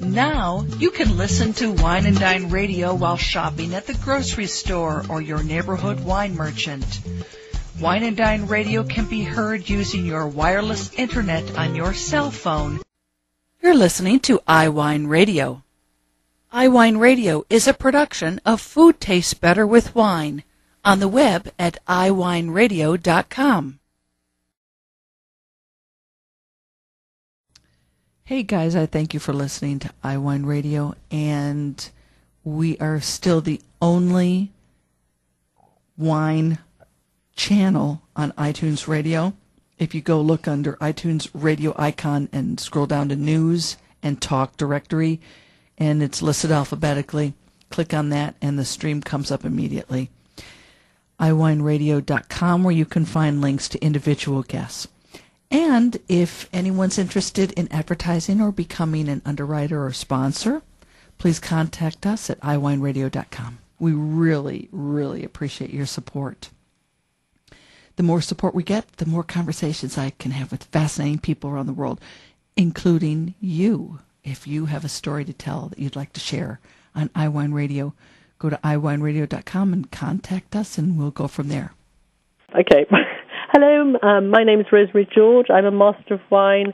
Now you can listen to Wine and Dine Radio while shopping at the grocery store or your neighborhood wine merchant. Wine and Dine Radio can be heard using your wireless internet on your cell phone. You're listening to iWineRadio. iWineRadio is a production of Food Tastes Better with Wine on the web at iWineRadio.com. Hey guys, I thank you for listening to iWineRadio, and we are still the only wine channel on iTunes Radio. If you go look under iTunes radio icon and scroll down to News and Talk Directory, and it's listed alphabetically, click on that and the stream comes up immediately. iWineRadio.com, where you can find links to individual guests. And if anyone's interested in advertising or becoming an underwriter or sponsor, please contact us at iWineRadio.com. We really, really appreciate your support. The more support we get, the more conversations I can have with fascinating people around the world, including you. If you have a story to tell that you'd like to share on iWine Radio, go to iWineRadio.com and contact us, and we'll go from there. Okay. Hello, my name is Rosemary George. I'm a Master of Wine,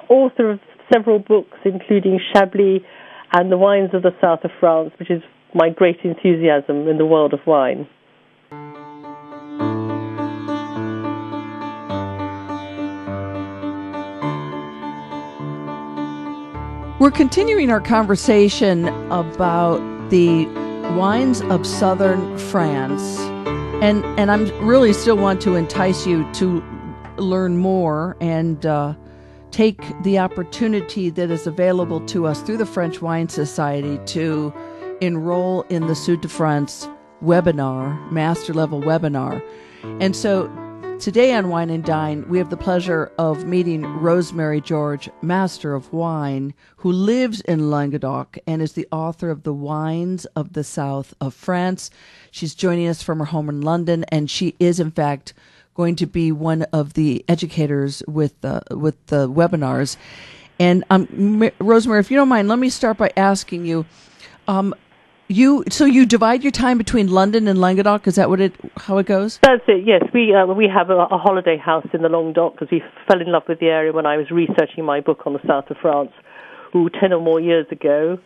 author of several books, including Chablis and the Wines of the South of France, which is my great enthusiasm in the world of wine. We're continuing our conversation about the wines of Southern France. And I'm really still want to entice you to learn more and take the opportunity that is available to us through the French Wine Society to enroll in the Sud de France webinar, master level webinar. And so today on Wine and Dine, we have the pleasure of meeting Rosemary George, Master of Wine, who lives in Languedoc and is the author of The Wines of the South of France. She's joining us from her home in London, and she is, in fact, going to be one of the educators with the webinars. And Rosemary, if you don't mind, let me start by asking you, you divide your time between London and Languedoc? Is that how it goes? That's it. Yes, we have a holiday house in the Languedoc because we fell in love with the area when I was researching my book on the south of France, 10 or more years ago,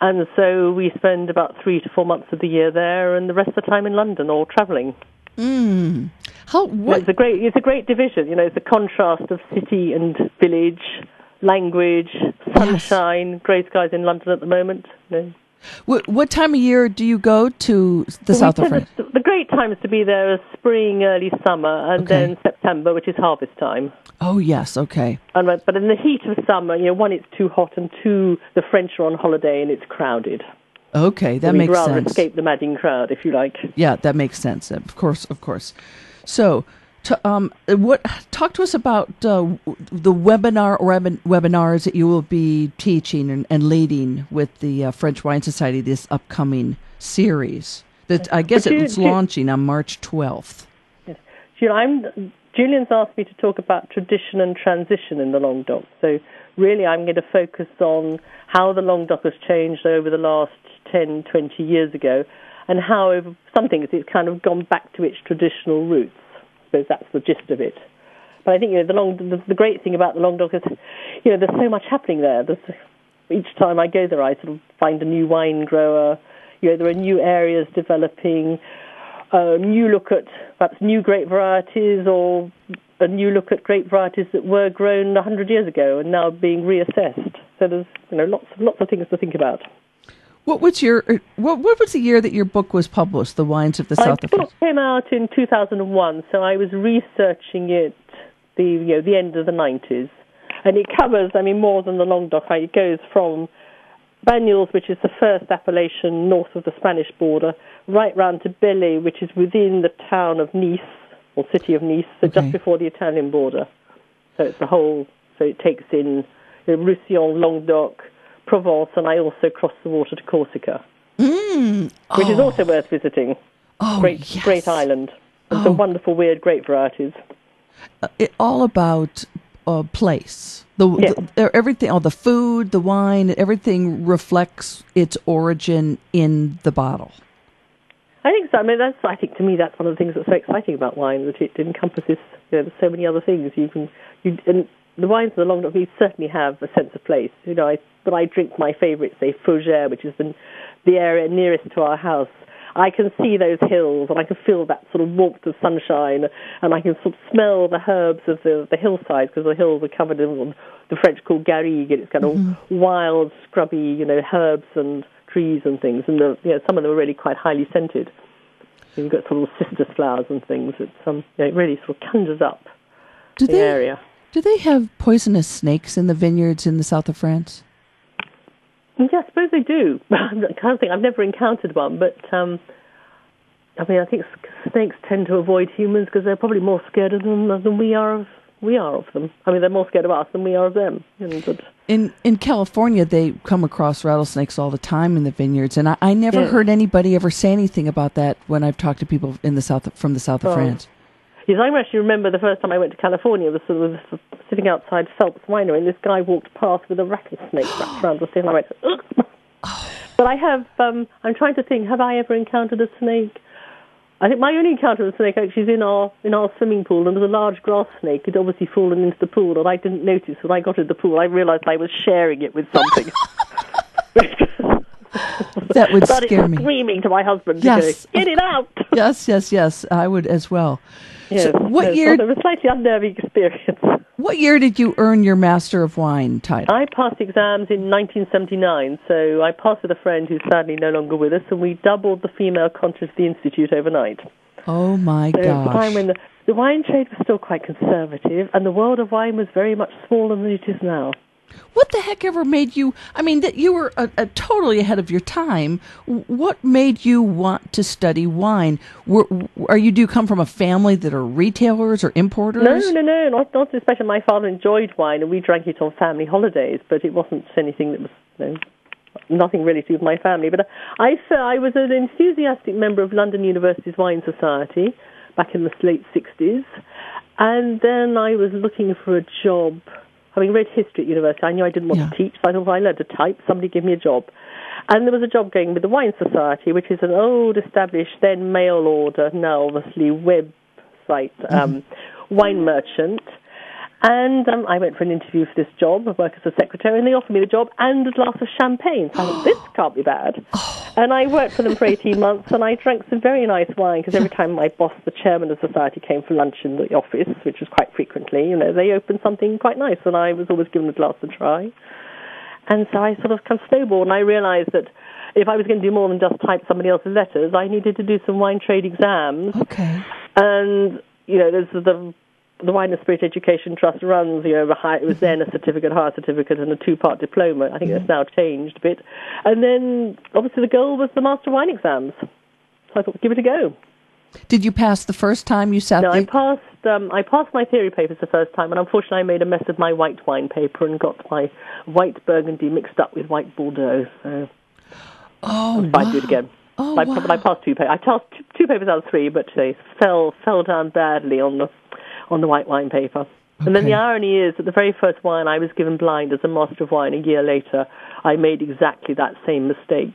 and so we spend about 3 to 4 months of the year there, and the rest of the time in London or travelling. It's a great division. You know, it's a contrast of city and village, language, sunshine, yes. Grey skies in London at the moment. You know. What time of year do you go to the south of France? The great times to be there are spring, early summer, and then September, which is harvest time. Oh, yes, okay. But in the heat of summer, one, it's too hot, and two, the French are on holiday and it's crowded. Okay, that makes sense. We'd rather escape the madding crowd, if you like. Yeah, that makes sense. Of course. So, talk to us about the webinars that you will be teaching and leading with the French Wine Society this upcoming series. That I guess it's launching on March 12th. Yes. Julian's asked me to talk about tradition and transition in the Languedoc. So really I'm going to focus on how the Languedoc has changed over the last 10, 20 years ago, and how over some things it's kind of gone back to its traditional roots. I suppose that's the gist of it. But I think the great thing about the Languedoc is, there's so much happening there. Each time I go there, I sort of find a new wine grower. There are new areas developing, new look at perhaps new grape varieties, or a new look at grape varieties that were grown 100 years ago and now being reassessed. So there's lots of things to think about. What was the year that your book was published, The Wines of the South of France? The book came out in 2001, so I was researching it the end of the 90s. And it covers, more than the Languedoc. It goes from Banyuls, which is the first appellation north of the Spanish border, right round to Belley, which is within the town of Nice, or city of Nice, so just before the Italian border. So it's so it takes in Roussillon, Languedoc, Provence, and I also cross the water to Corsica, which is also worth visiting. Great island. And some wonderful weird grape varieties. All about place. Yes. Everything, all the food, the wine, everything reflects its origin in the bottle. I think so. I mean, I think to me that's one of the things that's so exciting about wine, that it encompasses, there's so many other things. And the wines of the Languedoc certainly have a sense of place. When I drink my favourite, say Fougères, which is the area nearest to our house, I can see those hills, and I can feel that sort of warmth of sunshine, and I can sort of smell the herbs of the hillsides, because the hills are covered in what the French call garrigue, and it's kind of wild, scrubby, herbs and trees and things, and some of them are really quite highly scented. You've got sort of citrus flowers and things. It really sort of conjures up the area. Do they have poisonous snakes in the vineyards in the south of France? Yeah, I suppose they do. I can't think. I've never encountered one, but I think snakes tend to avoid humans because they're probably more scared of them than we are of them. I mean, they're more scared of us than we are of them. In California, they come across rattlesnakes all the time in the vineyards, and I never heard anybody ever say anything about that when I've talked to people from the south of France. Yes, I actually remember the first time I went to California, was sitting outside Phelps Winery, and this guy walked past with a rattlesnake wrapped around the thing, and I went, ugh. But I have, I'm trying to think, have I ever encountered a snake? I think my only encounter with a snake actually is in our swimming pool, and there was a large grass snake. It had obviously fallen into the pool, and I didn't notice. When I got into the pool, I realised I was sharing it with something. That would scare me. Screaming to my husband, yes. To go, get it out! Yes, I would as well. Yes, so what year? It was a slightly unnerving experience. What year did you earn your Master of Wine title? I passed exams in 1979, so I passed with a friend who's sadly no longer with us, and we doubled the female content of the Institute overnight. Oh, my gosh. At the time when the wine trade was still quite conservative, and the world of wine was very much smaller than it is now. What the heck ever made you, that you were totally ahead of your time. What made you want to study wine? Do you come from a family that are retailers or importers? No, not especially. My father enjoyed wine, and we drank it on family holidays, but it wasn't anything that was, nothing really to do with my family. But I was an enthusiastic member of London University's Wine Society back in the late 60s, and then I was looking for a job. Having read history at university, I knew I didn't want to teach, so I thought, if I learned to type, somebody give me a job. And there was a job going with the Wine Society, which is an old, established, then mail order, now obviously website, wine merchant. And I went for an interview for this job, I work as a secretary, and they offered me the job and a glass of champagne. So I thought, this can't be bad. And I worked for them for 18 months, and I drank some very nice wine, because every time my boss, the chairman of the society, came for lunch in the office, which was quite frequently, they opened something quite nice, and I was always given a glass to try. And so I sort of kind of snowballed, and I realized that if I was going to do more than just type somebody else's letters, I needed to do some wine trade exams. Okay. And, there's the Wine and Spirit Education Trust runs, it was then a certificate, higher certificate, and a 2-part diploma. I think that's now changed a bit. And then, obviously, the goal was the Master Wine exams. So I thought, give it a go. Did you pass the first time you sat there? No, I passed my theory papers the first time, and unfortunately I made a mess of my white wine paper and got my white Burgundy mixed up with white Bordeaux. So I tried to do it again. Oh, But I passed 2 papers. I passed 2 papers out of 3, but they fell down badly on the white wine paper. Okay. And then the irony is that the very first wine I was given blind as a Master of Wine a year later, I made exactly that same mistake.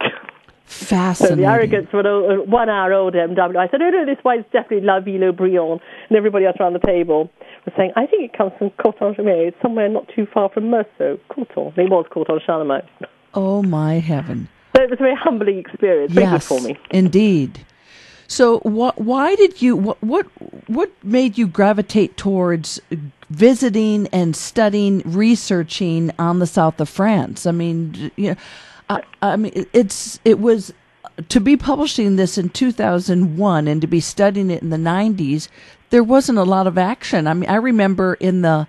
Fascinating. So the arrogance of a 1 hour old MW, I said, no, this wine's definitely La Ville Briand. And everybody else around the table was saying, I think it comes from Coton-Charlemagne. It's somewhere not too far from Meursault. Coton. It was Coton-Charlemagne. Oh, my heaven. So it was a very humbling experience. Very good for me. Indeed. So why did you, what made you gravitate towards visiting and studying, researching on the south of France? It was to be publishing this in 2001 and to be studying it in the 90s, there wasn't a lot of action. I remember in the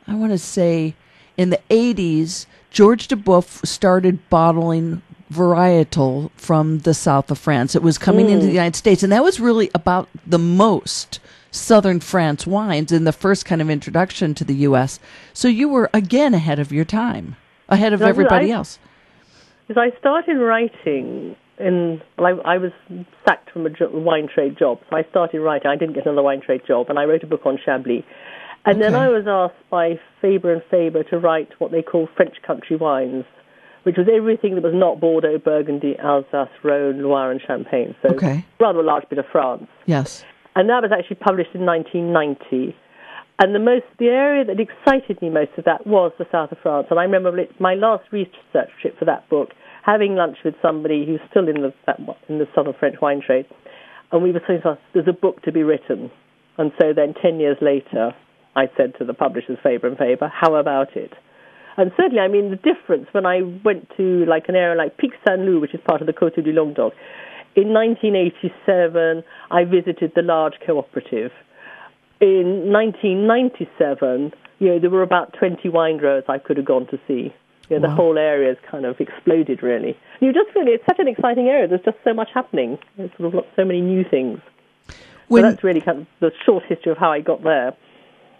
80s, George Duboeuf started bottling varietal from the south of France. It was coming into the United States, and that was really about the most Southern France wines in the first kind of introduction to the U.S. So you were, again, ahead of your time, ahead of everybody else. Because I started writing I was sacked from a wine trade job, so I started writing. I didn't get another wine trade job, and I wrote a book on Chablis. And then I was asked by Faber and Faber to write what they call French country wines, which was everything that was not Bordeaux, Burgundy, Alsace, Rhone, Loire, and Champagne. So rather a large bit of France. Yes. And that was actually published in 1990. And the area that excited me most of that was the south of France. And I remember my last research trip for that book, having lunch with somebody who's still in the Southern French wine trade, and we were saying, there's a book to be written. And so then 10 years later, I said to the publishers, Faber and Faber, how about it? And certainly, I mean, the difference when I went to like an area like Pic Saint-Loup, which is part of the Côte du Languedoc, in 1987, I visited the large cooperative. In 1997, there were about 20 wine growers I could have gone to see. The whole area has kind of exploded, really. You just feel it's such an exciting area. There's just so much happening. There's sort of so many new things. So that's really kind of the short history of how I got there.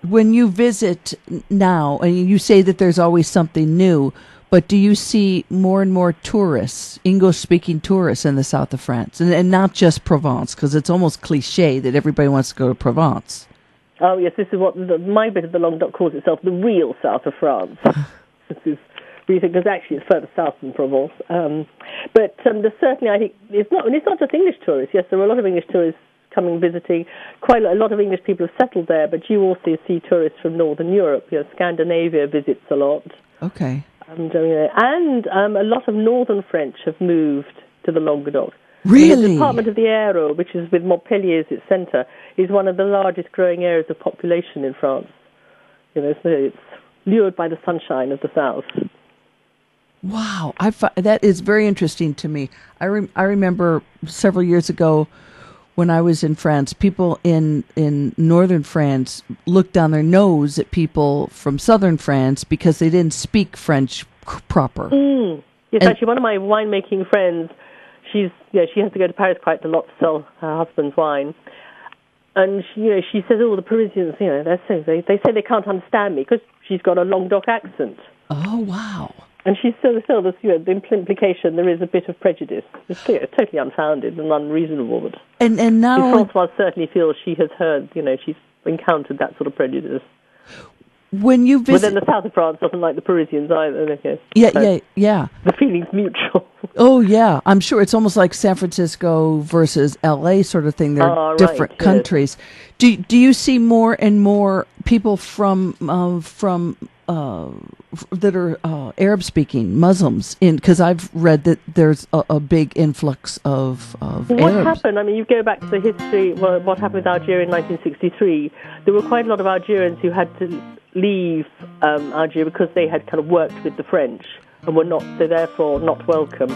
When you visit now, and you say that there's always something new, but do you see more and more tourists, English-speaking tourists in the south of France, and not just Provence, because it's almost cliche that everybody wants to go to Provence? Oh, yes, this is what my bit of the Languedoc calls itself, the real south of France. This is because actually it's further south than Provence. But there's certainly, I think, it's not just English tourists. Yes, there are a lot of English tourists coming visiting. Quite a lot of English people have settled there, but you also see tourists from Northern Europe. Scandinavia visits a lot. Okay. And a lot of Northern French have moved to the Languedoc. Really? The Department of the Airo, which is with Montpellier as its centre, is one of the largest growing areas of population in France. So it's lured by the sunshine of the south. Wow, that is very interesting to me. I remember several years ago when I was in France, people in northern France looked down their nose at people from southern France because they didn't speak French proper. Yes, actually, one of my winemaking friends, she has to go to Paris quite a lot to sell her husband's wine. And she says, the Parisians, they say they can't understand me because she's got a Languedoc accent. Oh, wow. And she's still the implication there is a bit of prejudice. It's totally unfounded and unreasonable. But and now Françoise certainly feels she has heard, she's encountered that sort of prejudice. When you visit, but then the south of France doesn't like the Parisians either. Yeah. The feeling's mutual. Oh yeah, I'm sure it's almost like San Francisco versus L.A. sort of thing. They're different countries. Yes. Do you see more and more people from that are Arab speaking Muslims in? Because I've read that there's a big influx of Arabs. What happened? I mean, you go back to the history. What happened with Algeria in 1963? There were quite a lot of Algerians who had to leave Algeria because they had kind of worked with the French and were therefore not welcome.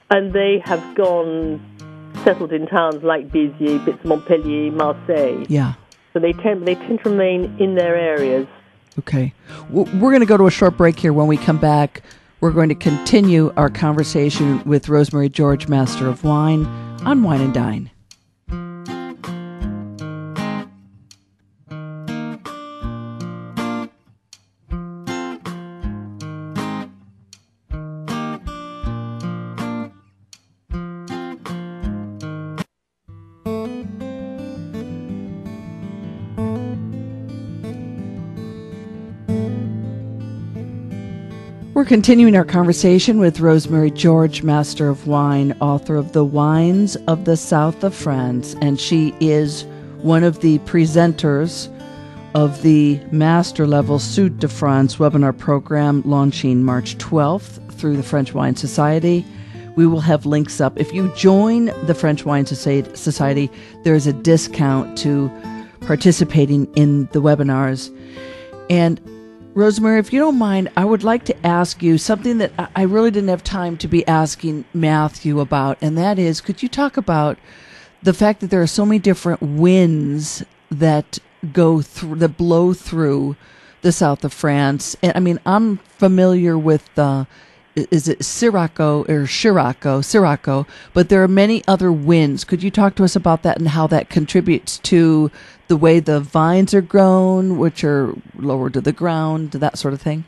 And they have settled in towns like Béziers, bits of Montpellier, Marseille. Yeah. So they tend to remain in their areas. Okay. We're going to go to a short break here. When we come back, we're going to continue our conversation with Rosemary George, Master of Wine, on Wine and Dine. We're continuing our conversation with Rosemary George, Master of Wine, author of The Wines of the South of France, and she is one of the presenters of the Master Level Sud de France webinar program launching March 12th through the French Wine Society. We will have links up. If you join the French Wine Society, there is a discount to participating in the webinars. And Rosemary, if you don't mind, I would like to ask you something that I really didn't have time to be asking Matthew about, and that is, could you talk about the fact that there are so many different winds that blow through the south of France? And I mean, I'm familiar with is it Sirocco, but there are many other winds. Could you talk to us about that and how that contributes to the way the vines are grown, which are lower to the ground, that sort of thing?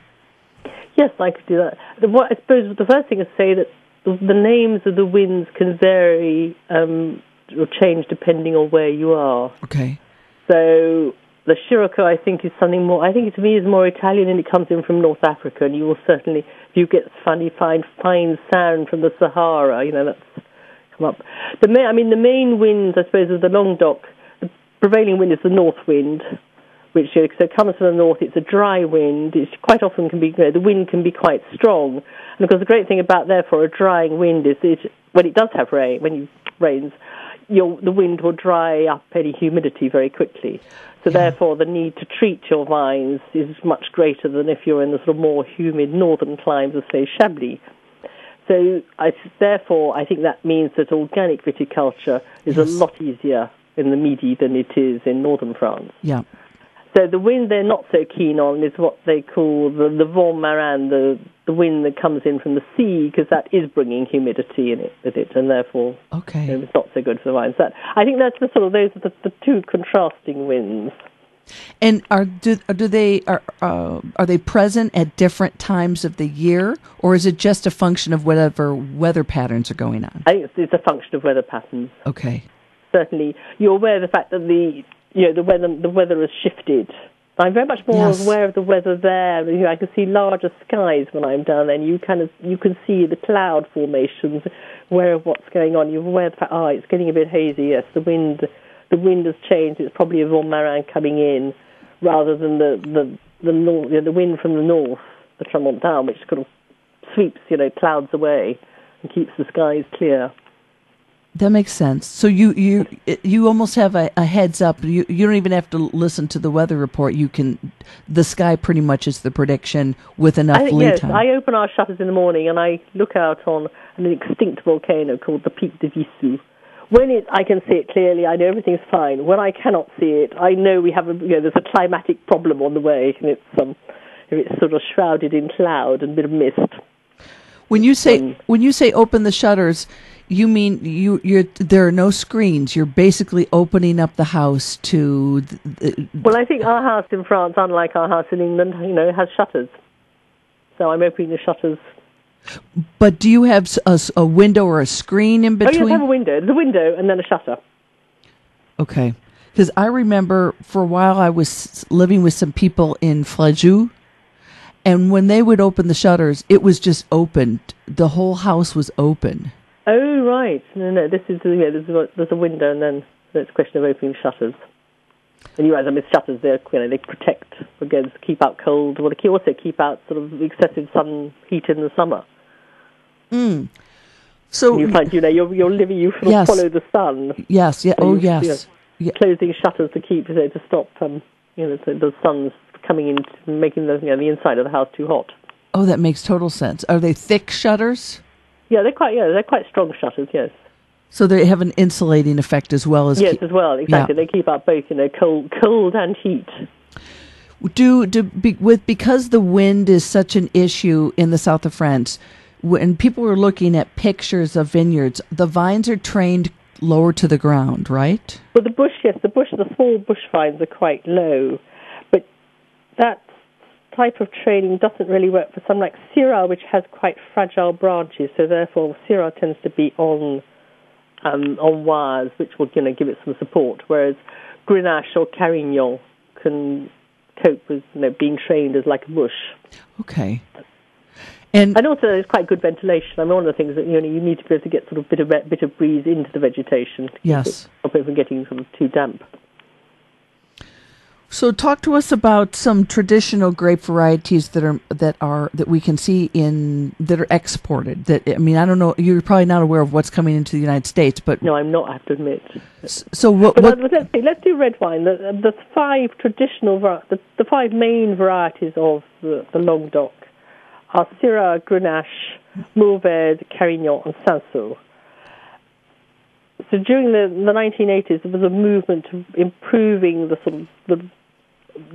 Yes, I could do that. I suppose the first thing is to say that the names of the winds can vary or change depending on where you are. Okay. So The Scirocco, I think, is something more. I think it to me is more Italian, and it comes in from North Africa. And you will certainly, if you get fine sand from the Sahara, that's come up. The main winds, I suppose, of the Languedoc. The prevailing wind is the north wind, which so comes from the north. It's a dry wind. It quite often can be the wind can be quite strong. And of course, the great thing about therefore a drying wind is when it does have rain, when it rains, the wind will dry up any humidity very quickly. So therefore, the need to treat your vines is much greater than if you're in the sort of more humid northern climes of, say, Chablis. So I think that means that organic viticulture is a lot easier in the Midi than it is in northern France. Yeah. So the wind they're not so keen on is what they call the vent marin, the wind that comes in from the sea, because that is bringing humidity in it with it, and therefore it's not so good for the vines. I think that's those are the two contrasting winds. And are they present at different times of the year, or is it just a function of whatever weather patterns are going on? I think it's a function of weather patterns. Okay. Certainly, you're aware of the fact that the weather has shifted. I'm very much more aware of the weather there. I can see larger skies when I'm down there, and you can see the cloud formations, aware of what's going on. You're aware of the fact, it's getting a bit hazy. Yes, the wind has changed. It's probably a vent marin coming in, rather than the wind from the north, the tramontane, which kind of sweeps clouds away and keeps the skies clear. That makes sense. So you almost have a heads up. You don't even have to listen to the weather report. The sky pretty much is the prediction with enough lead time. I open our shutters in the morning and I look out on an extinct volcano called the Pic de Vissou. When I can see it clearly, I know everything's fine. When I cannot see it, I know we have there's a climatic problem on the way, and it's sort of shrouded in cloud and a bit of mist. When you say open the shutters, you mean there are no screens. You're basically opening up the house to. Well, I think our house in France, unlike our house in England, has shutters. So I'm opening the shutters. But do you have a window or a screen in between? Oh, yes, I have a window. The window and then a shutter. Okay, because I remember for a while I was living with some people in Fréjus. And when they would open the shutters, it was just open. The whole house was open. Oh, right. No. This is there's a window, and then it's a question of opening shutters. And you realize, shutters they protect against keep out cold. Well, they also keep out sort of excessive sun heat in the summer. So and you find you're living. You sort of follow the sun. Yes. Yeah. So yes. Closing shutters to keep to stop so the sun's coming in, making the inside of the house too hot. Oh, that makes total sense. Are they thick shutters? Yeah, they're quite strong shutters. Yes. So they have an insulating effect as well as as well. Exactly, They keep out both cold and heat. Because the wind is such an issue in the south of France, when people are looking at pictures of vineyards, the vines are trained lower to the ground, right? Well, the small bush vines are quite low. That type of training doesn't really work for some like Syrah, which has quite fragile branches. So therefore, Syrah tends to be on wires, which will give it some support. Whereas Grenache or Carignan can cope with being trained as like a bush. Okay. And also, there's quite good ventilation. One of the things that you need to be able to get sort of bit of breeze into the vegetation. Yes. Stop it from getting sort of too damp. So talk to us about some traditional grape varieties that we can see that are exported. I don't know. You're probably not aware of what's coming into the United States, but no, I'm not. I have to admit. So let's do red wine. The five traditional the five main varieties of the Languedoc are Syrah, Grenache, Mourvèdre, Carignan, and Cinsault. So during the 1980s, there was a movement of improving the sort of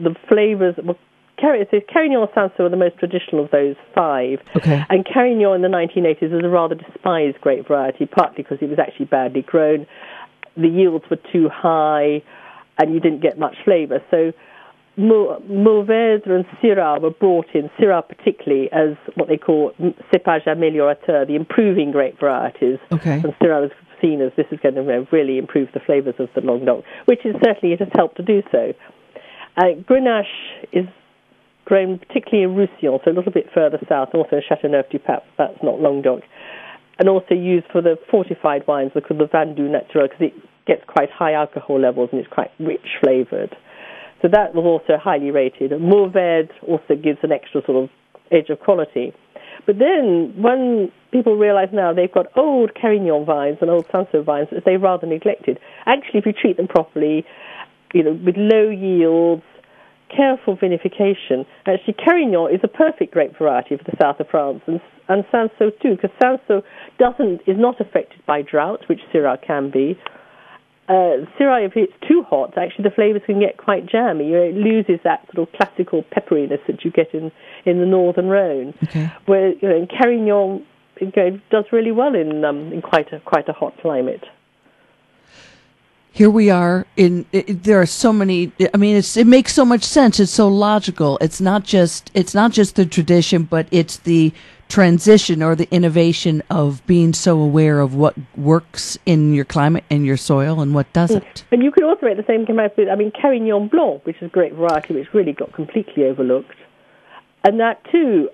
the flavours. Well, Carignan and Cinsault are the most traditional of those five. Okay. And Carignan in the 1980s was a rather despised grape variety, partly because it was actually badly grown. The yields were too high, and you didn't get much flavour. So Mourvèdre and Syrah were brought in, Syrah particularly, as what they call cépage améliorateur, the improving grape varieties. Okay. And Syrah was seen as this is going to really improve the flavours of the Languedoc, which is certainly it has helped to do so. Grenache is grown particularly in Roussillon, so a little bit further south, also in Châteauneuf-du-Pape, that's not Languedoc, and also used for the fortified wines, called the Vin doux naturel, because it gets quite high alcohol levels and it's quite rich flavoured. So that was also highly rated. Mourvèdre also gives an extra sort of edge of quality. But then, when people realise now they've got old Carignan vines and old Cinsault vines that they've rather neglected, actually if you treat them properly, with low yields, careful vinification, actually Carignan is a perfect grape variety for the south of France, and Cinsault too, because Cinsault is not affected by drought, which Syrah can be. Syrah, if it's too hot, actually the flavours can get quite jammy. It loses that sort of classical pepperiness that you get in the northern Rhone. Okay. Where in Carignan does really well in quite a hot climate. Here we are there are so many. I mean, it makes so much sense. It's so logical. It's not just the tradition, but it's the transition or the innovation of being so aware of what works in your climate and your soil and what doesn't. And you could also make the same comparison with, Carignan Blanc, which is a great variety, which really got completely overlooked. And that too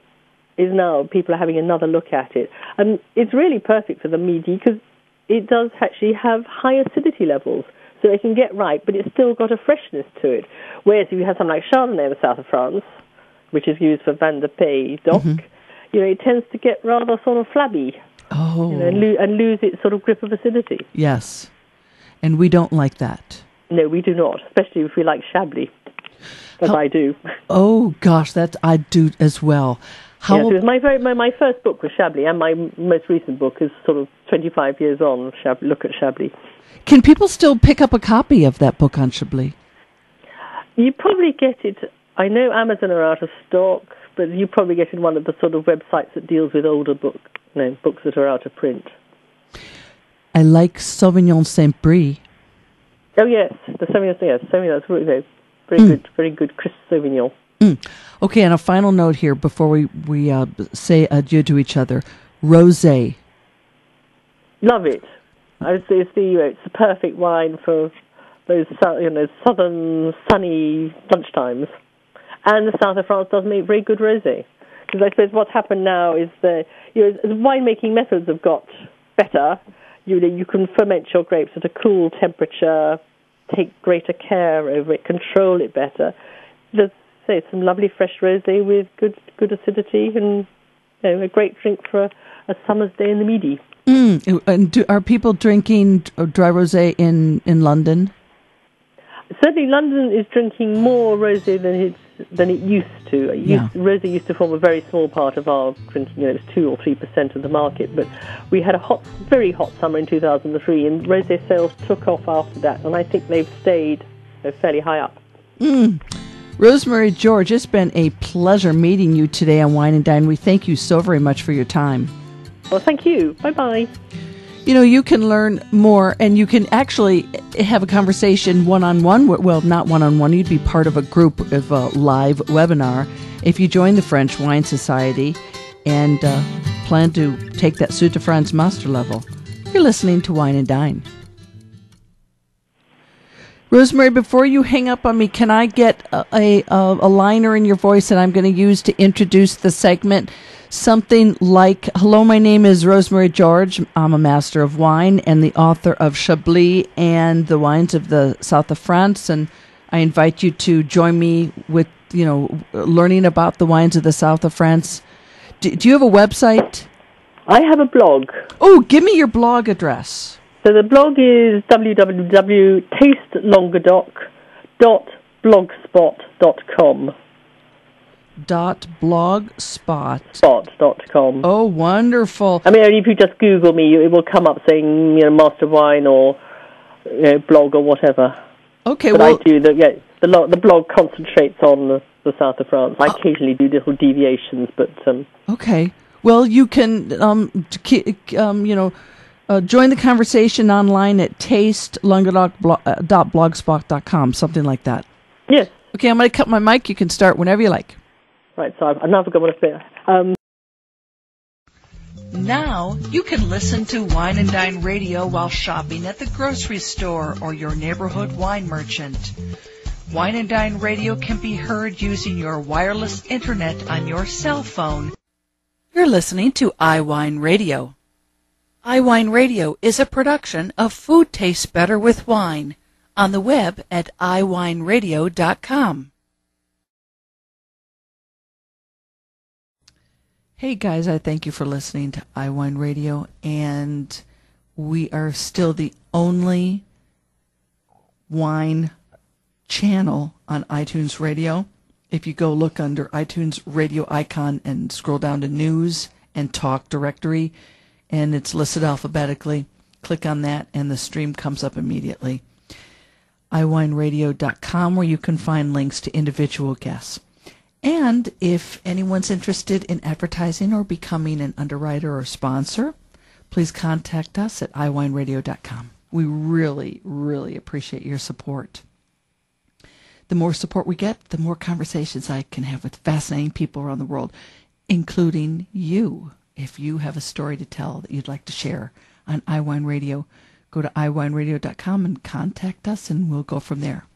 is now people are having another look at it. And it's really perfect for the Midi because it does actually have high acidity levels. So it can get ripe, but it's still got a freshness to it. Whereas if you have something like Chardonnay in the south of France, which is used for Vin de Pays d'Oc, it tends to get rather sort of flabby. Oh. And lose its sort of grip of acidity. Yes. And we don't like that. No, we do not, especially if we like Chablis, as I do. Oh, gosh, I do as well. My first book was Chablis, and my most recent book is sort of 25 years on, look at Chablis. Can people still pick up a copy of that book on Chablis? You probably get it. I know Amazon are out of stock, but you probably get it in one of the sort of websites that deals with older books that are out of print. I like Sauvignon Saint-Brie. Oh yes, the Sauvignon. Yes, Sauvignon. That's really very good crisp Sauvignon. Okay, and a final note here before we say adieu to each other. Rosé. Love it. I would say it's the perfect wine for those southern sunny lunchtimes. And the south of France does make very good rosé. Because I suppose what's happened now is that as winemaking methods have got better, you can ferment your grapes at a cool temperature, take greater care over it, control it better. There's some lovely fresh rosé with good acidity and a great drink for a summer's day in the Midi. And are people drinking dry rosé in London? Certainly, London is drinking more rosé than it used to. Rosé used to form a very small part of our drinking. It was 2 or 3% of the market. But we had a very hot summer in 2003, and rosé sales took off after that. And I think they've stayed fairly high up. Rosemary George, it's been a pleasure meeting you today on Wine and Dine. We thank you so very much for your time. Well, thank you. Bye-bye. You can learn more, and you can actually have a conversation one-on-one. Well, not one-on-one. You'd be part of a group of a live webinar if you join the French Wine Society and plan to take that Suite de France master level. You're listening to Wine and Dine. Rosemary, before you hang up on me, can I get a liner in your voice that I'm going to use to introduce the segment? Something like, hello, my name is Rosemary George. I'm a master of wine and the author of Chablis and the wines of the south of France. And I invite you to join me with, learning about the wines of the south of France. Do you have a website? I have a blog. Oh, give me your blog address. So the blog is www.tastelanguedoc.blogspot.com. .blogspot.com. Oh, wonderful. I mean, if you just Google me, it will come up saying, Master of Wine or blog or whatever. Okay, but I do the blog concentrates on the south of France. I occasionally do little deviations, but okay. Well, you can join the conversation online at tastelanguedoc.blogspot.com, something like that. Yes. Okay, I'm going to cut my mic. You can start whenever you like. Right, so I've never got one to say. Now you can listen to Wine and Dine Radio while shopping at the grocery store or your neighborhood wine merchant. Wine and Dine Radio can be heard using your wireless internet on your cell phone. You're listening to iWineRadio. iWineRadio is a production of Food Tastes Better with Wine, on the web at iWineRadio.com. Hey guys, I thank you for listening to iWineRadio, and we are still the only wine channel on iTunes Radio. If you go look under iTunes radio icon and scroll down to news and talk directory, and it's listed alphabetically, click on that and the stream comes up immediately. iWineRadio.com, where you can find links to individual guests. And if anyone's interested in advertising or becoming an underwriter or sponsor, please contact us at iWineRadio.com. We really, really appreciate your support. The more support we get, the more conversations I can have with fascinating people around the world, including you. If you have a story to tell that you'd like to share on iWineRadio, go to iWineRadio.com and contact us, and we'll go from there.